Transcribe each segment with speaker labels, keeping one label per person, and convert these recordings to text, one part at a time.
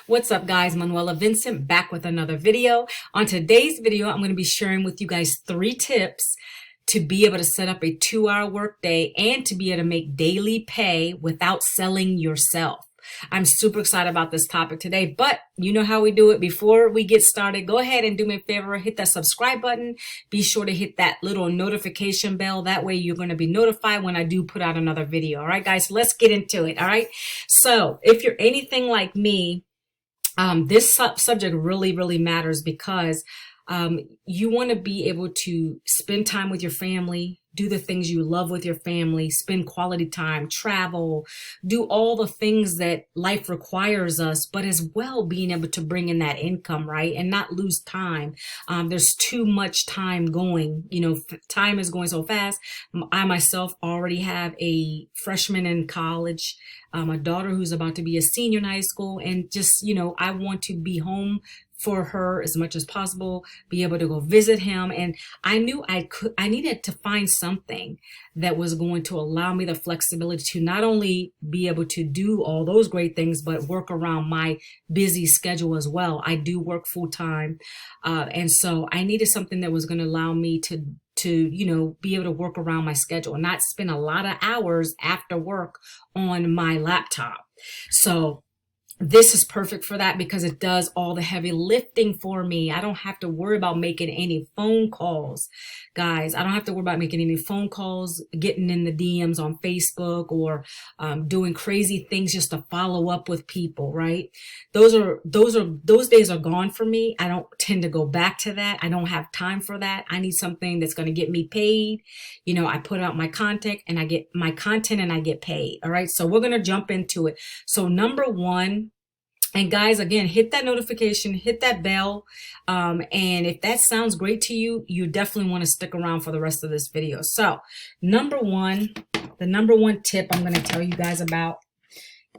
Speaker 1: What's up, guys? Manuela Vincent back with another video. On today's video, I'm going to be sharing with you guys 3 tips to be able to set up a 2-hour workday and to be able to make daily pay without selling yourself. I'm super excited about this topic today, but you know how we do it. Before we get started, go ahead and do me a favor, hit that subscribe button. Be sure to hit that little notification bell. That way you're going to be notified when I do put out another video. All right, guys, let's get into it. All right. So if you're anything like me, this subject really matters because you want to be able to spend time with your family, do the things you love with your family, spend quality time, travel, do all the things that life requires us, but as well being able to bring in that income, right? And not lose time. There's too much time going, time is going so fast. I myself already have a freshman in college, a daughter who's about to be a senior in high school, and just, I want to be home for her as much as possible, be able to go visit him. And I knew I needed to find something that was going to allow me the flexibility to not only be able to do all those great things, but work around my busy schedule as well. I do work full time. And so I needed something that was going to allow me to be able to work around my schedule and not spend a lot of hours after work on my laptop. So this is perfect for that because it does all the heavy lifting for me. I don't have to worry about making any phone calls, guys. I don't have to worry about making any phone calls, getting in the DMs on Facebook, or doing crazy things just to follow up with people, right? Those days are gone for me. I don't tend to go back to that. I don't have time for that. I need something that's going to get me paid. I put out my content and I get my content and I get paid. All right. So we're going to jump into it. So number one, and guys, again, hit that notification, hit that bell. And if that sounds great to you, you definitely want to stick around for the rest of this video. So the number one tip I'm going to tell you guys about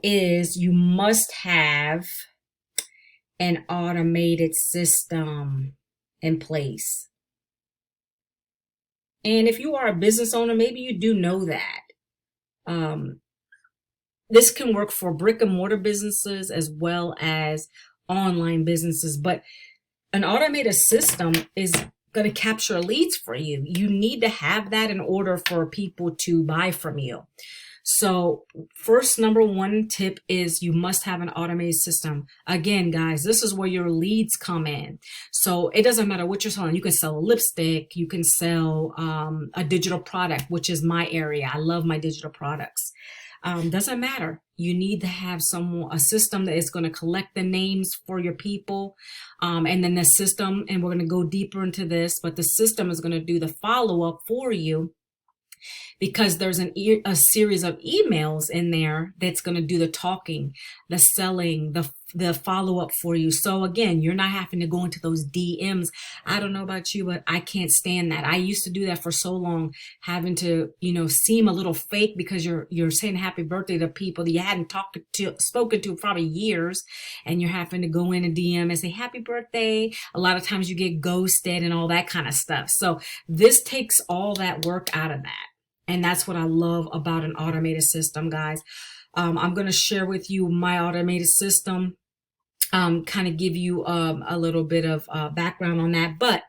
Speaker 1: is you must have an automated system in place. And if you are a business owner, maybe you do know that. This can work for brick and mortar businesses as well as online businesses, but an automated system is going to capture leads for you. You need to have that in order for people to buy from you. So first, number one tip is you must have an automated system. Again, guys, this is where your leads come in. So it doesn't matter what you're selling. You can sell a lipstick. You can sell a digital product, which is my area. I love my digital products. Doesn't matter. You need to have a system that is going to collect the names for your people. And then the system, and we're going to go deeper into this, but the system is going to do the follow-up for you because there's a series of emails in there that's going to do the talking, the selling, the follow-up for you. So again, you're not having to go into those DMs. I don't know about you, but I can't stand that. I used to do that for so long, having to, seem a little fake because you're saying happy birthday to people that you hadn't spoken to probably years, and you're having to go in a DM and say happy birthday. A lot of times you get ghosted and all that kind of stuff. So this takes all that work out of that. And that's what I love about an automated system, guys. I'm going to share with you my automated system, kind of give you a little bit of background on that. But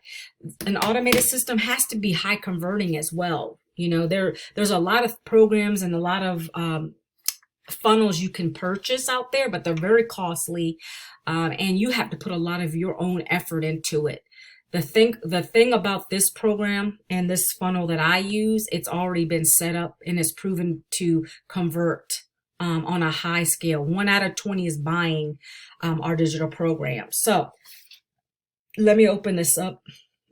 Speaker 1: an automated system has to be high converting as well. There's a lot of programs and a lot of funnels you can purchase out there, but they're very costly. And you have to put a lot of your own effort into it. The thing about this program and this funnel that I use, it's already been set up and it's proven to convert on a high scale. 1 out of 20 is buying our digital program. So let me open this up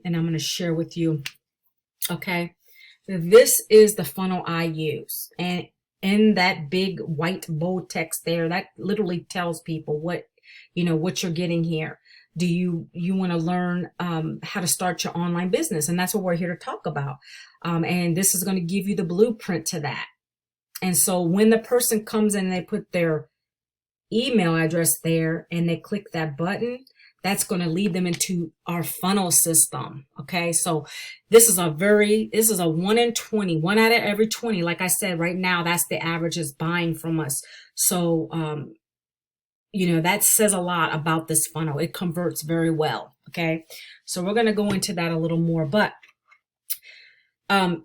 Speaker 1: and I'm going to share with you. Okay. This is the funnel I use. And in that big white bold text there, that literally tells people what you're getting here. Do you want to learn how to start your online business? And that's what we're here to talk about. And this is going to give you the blueprint to that. And so when the person comes in and they put their email address there and they click that button, that's going to lead them into our funnel system. Okay. So this is a 1 in 20, 1 out of every 20. Like I said, right now, that's the average is buying from us. So, that says a lot about this funnel. It converts very well. Okay. So we're going to go into that a little more, but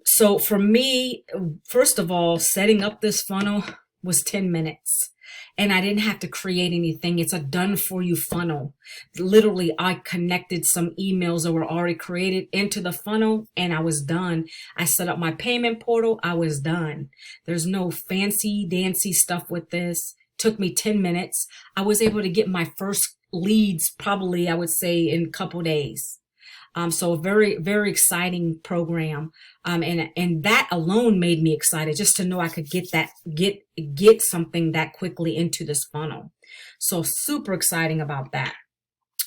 Speaker 1: so for me, first of all, setting up this funnel was 10 minutes and I didn't have to create anything. It's a done for you funnel. Literally, I connected some emails that were already created into the funnel and I was done. I set up my payment portal. I was done. There's no fancy dancy stuff with this. Took me 10 minutes. I was able to get my first leads probably, I would say, in a couple days. So a very, very exciting program. And that alone made me excited just to know I could get something that quickly into this funnel. So super exciting about that.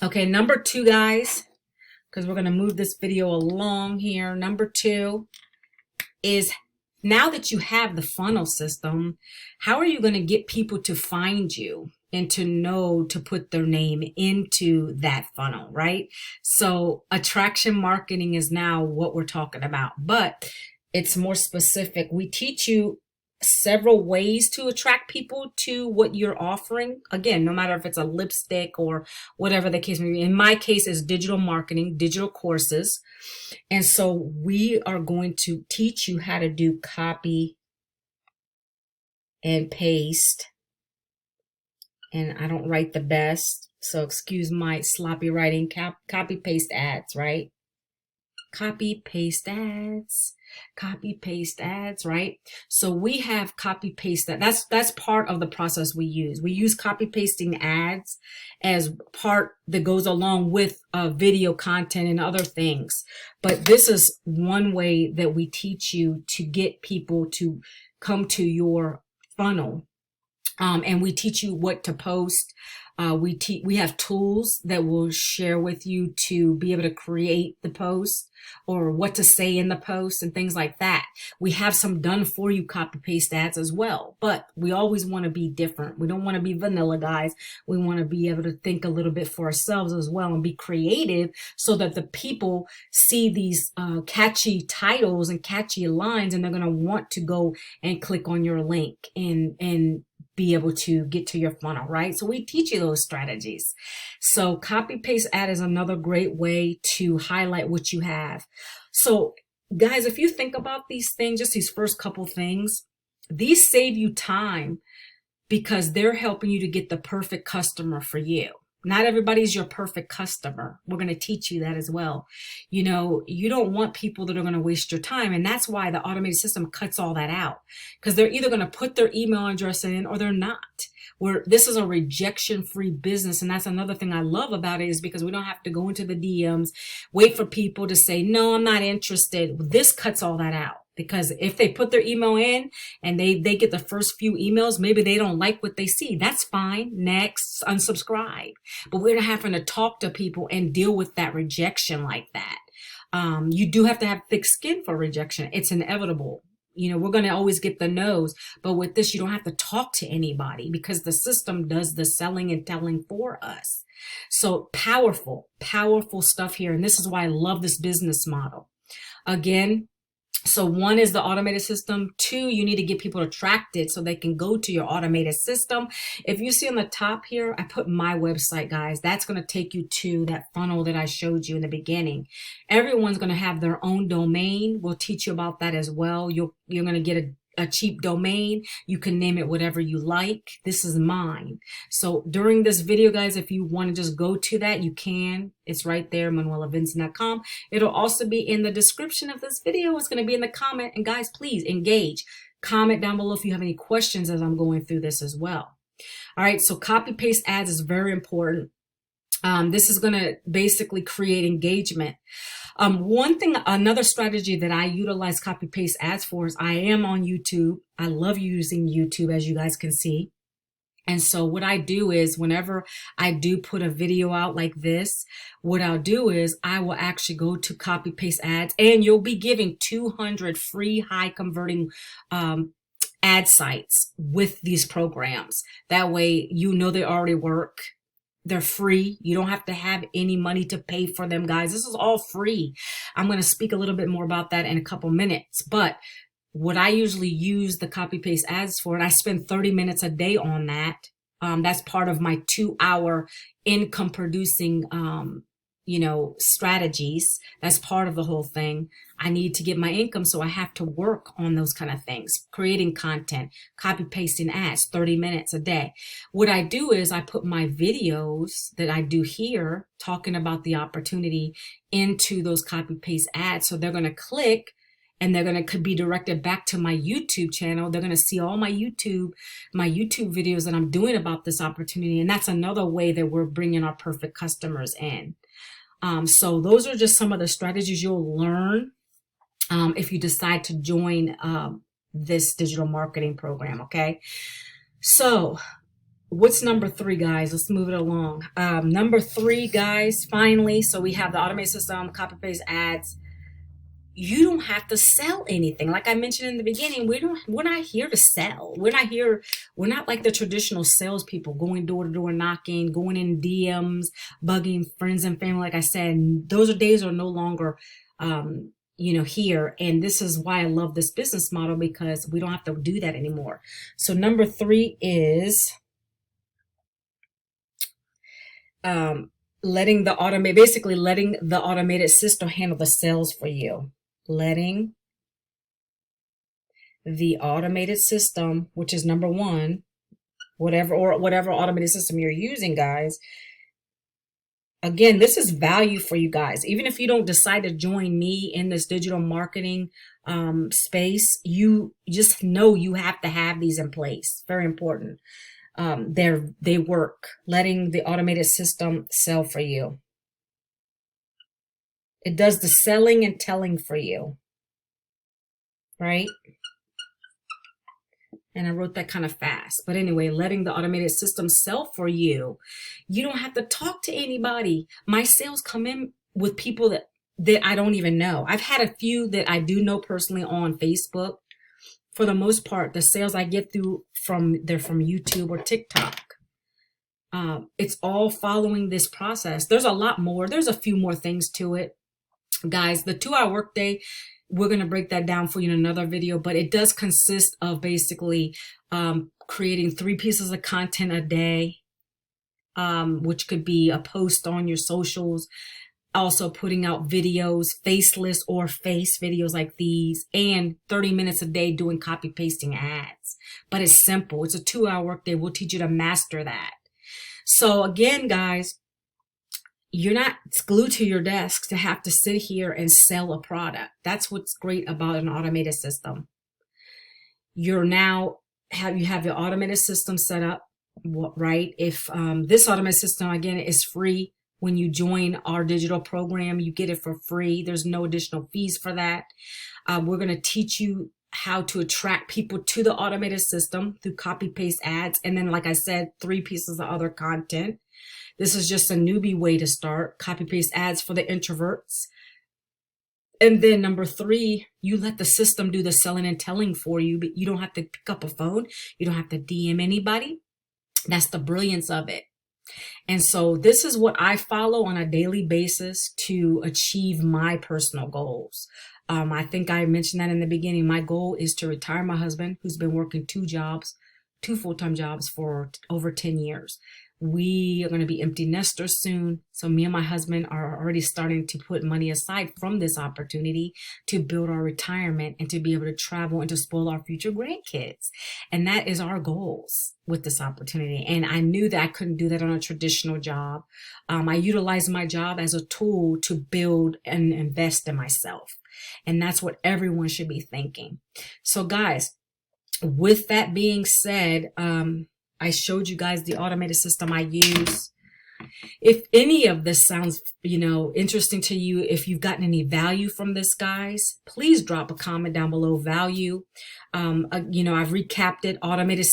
Speaker 1: Okay. Number 2, guys, because we're going to move this video along here. Number 2 is, now that you have the funnel system, how are you going to get people to find you and to know to put their name into that funnel, right? So attraction marketing is now what we're talking about, but it's more specific. We teach you several ways to attract people to what you're offering. Again, no matter if it's a lipstick or whatever the case may be. In my case, it's digital marketing, digital courses. And so we are going to teach you how to do copy and paste. And I don't write the best, so excuse my sloppy writing. Copy paste ads, right? Copy paste ads, right? So we have copy paste that's part of the process we use. We use copy pasting ads as part that goes along with video content and other things. But this is one way that we teach you to get people to come to your funnel. And we teach you what to post. We have tools that we'll share with you to be able to create the post or what to say in the post and things like that. We have some done for you copy paste ads as well, but we always want to be different. We don't want to be vanilla, guys. We want to be able to think a little bit for ourselves as well and be creative so that the people see these catchy titles and catchy lines and they're going to want to go and click on your link and be able to get to your funnel, right? So we teach you those strategies. So copy paste ad is another great way to highlight what you have. So guys, if you think about these things, just these first couple things, these save you time because they're helping you to get the perfect customer for you. Not everybody's your perfect customer. We're going to teach you that as well. You don't want people that are going to waste your time. And that's why the automated system cuts all that out, because they're either going to put their email address in or they're not. This is a rejection-free business. And that's another thing I love about it, is because we don't have to go into the DMs, wait for people to say, no, I'm not interested. This cuts all that out. Because if they put their email in and they get the first few emails, maybe they don't like what they see. That's fine. Next, unsubscribe. But we're not having to talk to people and deal with that rejection like that. You do have to have thick skin for rejection. It's inevitable. We're going to always get the no's. But with this, you don't have to talk to anybody because the system does the selling and telling for us. So powerful, powerful stuff here. And this is why I love this business model. Again, so 1 is the automated system. 2, you need to get people attracted so they can go to your automated system. If you see on the top here, I put my website, guys. That's going to take you to that funnel that I showed you in the beginning. Everyone's going to have their own domain. We'll teach you about that as well. You're going to get a cheap domain. You can name it whatever you like. This is mine. So during this video, guys, if you want to just go to that, you can. It's right there, manuelavincent.com. It'll also be in the description of this video. It's going to be in the comment. And guys, please engage. Comment down below if you have any questions as I'm going through this as well. All right. So copy paste ads is very important. This is going to basically create engagement. Another strategy that I utilize copy paste ads for is I am on YouTube. I love using YouTube, as you guys can see. And so what I do is whenever I do put a video out like this, what I'll do is I will actually go to copy paste ads, and you'll be giving 200 free high converting, ad sites with these programs. That way, they already work. They're free. You don't have to have any money to pay for them, guys. This is all free. I'm going to speak a little bit more about that in a couple minutes. But what I usually use the copy paste ads for, and I spend 30 minutes a day on that. That's part of my 2 hour income producing, strategies. That's part of the whole thing. I need to get my income, so I have to work on those kind of things, creating content, copy pasting ads, 30 minutes a day. What I do is I put my videos that I do here talking about the opportunity into those copy paste ads. So they're going to click and they're going to be directed back to my YouTube channel. They're going to see all my YouTube videos that I'm doing about this opportunity. And that's another way that we're bringing our perfect customers in. So those are just some of the strategies you'll learn if you decide to join this digital marketing program. Okay. So what's number 3, guys? Let's move it along. Number 3, guys, finally. So we have the automated system, copy paste ads. You don't have to sell anything. Like I mentioned in the beginning, we're not here to sell. We're not like the traditional salespeople going door to door knocking, going in DMs, bugging friends and family. Like I said, those days are no longer, here. And this is why I love this business model, because we don't have to do that anymore. So number 3 is, letting the automated system handle the sales for you. Letting the automated system, which is number 1, whatever automated system you're using, guys. Again, this is value for you guys. Even if you don't decide to join me in this digital marketing space, you just know you have to have these in place. Very important. They work. Letting the automated system sell for you. It does the selling and telling for you, right? And I wrote that kind of fast. But anyway, letting the automated system sell for you. You don't have to talk to anybody. My sales come in with people that I don't even know. I've had a few that I do know personally on Facebook. For the most part, the sales I get they're from YouTube or TikTok. It's all following this process. There's a lot more. There's a few more things to it. Guys, the 2-hour workday, we're going to break that down for you in another video, but it does consist of basically creating 3 pieces of content a day, which could be a post on your socials, also putting out videos, faceless or face videos like these, and 30 minutes a day doing copy pasting ads. But it's simple. It's a 2-hour workday. We'll teach you to master that. So again, guys, you're not glued to your desk to have to sit here and sell a product. That's what's great about an automated system. You have your automated system set up, right? If this automated system, again, is free. When you join our digital program, you get it for free. There's no additional fees for that. We're going to teach you how to attract people to the automated system through copy paste ads. And then, like I said, 3 pieces of other content. This is just a newbie way to start. Copy paste ads for the introverts. And then number 3, you let the system do the selling and telling for you, but you don't have to pick up a phone. You don't have to DM anybody. That's the brilliance of it. And so this is what I follow on a daily basis to achieve my personal goals. I think I mentioned that in the beginning. My goal is to retire my husband, who's been working 2 full-time jobs for over 10 years. We are going to be empty nesters soon. So me and my husband are already starting to put money aside from this opportunity to build our retirement and to be able to travel and to spoil our future grandkids. And that is our goals with this opportunity. And I knew that I couldn't do that on a traditional job. I utilized my job as a tool to build and invest in myself. And that's what everyone should be thinking. So guys, with that being said, I showed you guys the automated system I use. If any of this sounds, interesting to you, if you've gotten any value from this, guys, please drop a comment down below. Value. I've recapped it.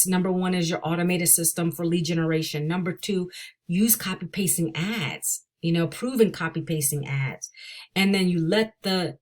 Speaker 1: Number 1 is your automated system for lead generation. Number 2, use copy pasting ads, proven copy pasting ads. And then you let the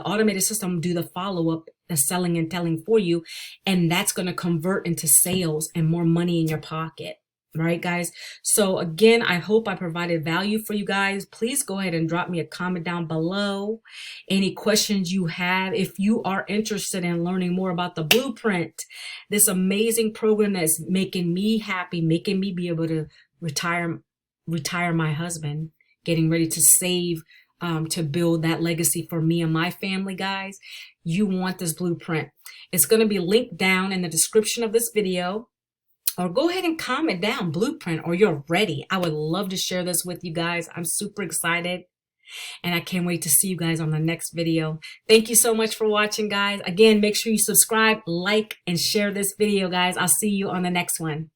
Speaker 1: automated system do the follow-up, the selling and telling for you. And that's going to convert into sales and more money in your pocket. Right, guys? So again, I hope I provided value for you guys. Please go ahead and drop me a comment down below. Any questions you have. If you are interested in learning more about the blueprint, this amazing program that's making me happy, making me be able to retire my husband, getting ready to save to build that legacy for me and my family, guys. You want this blueprint. It's going to be linked down in the description of this video. Or go ahead and comment down blueprint, or you're ready. I would love to share this with you guys. I'm super excited and I can't wait to see you guys on the next video. Thank you so much for watching, guys. Again, make sure you subscribe, like, and share this video, guys. I'll see you on the next one.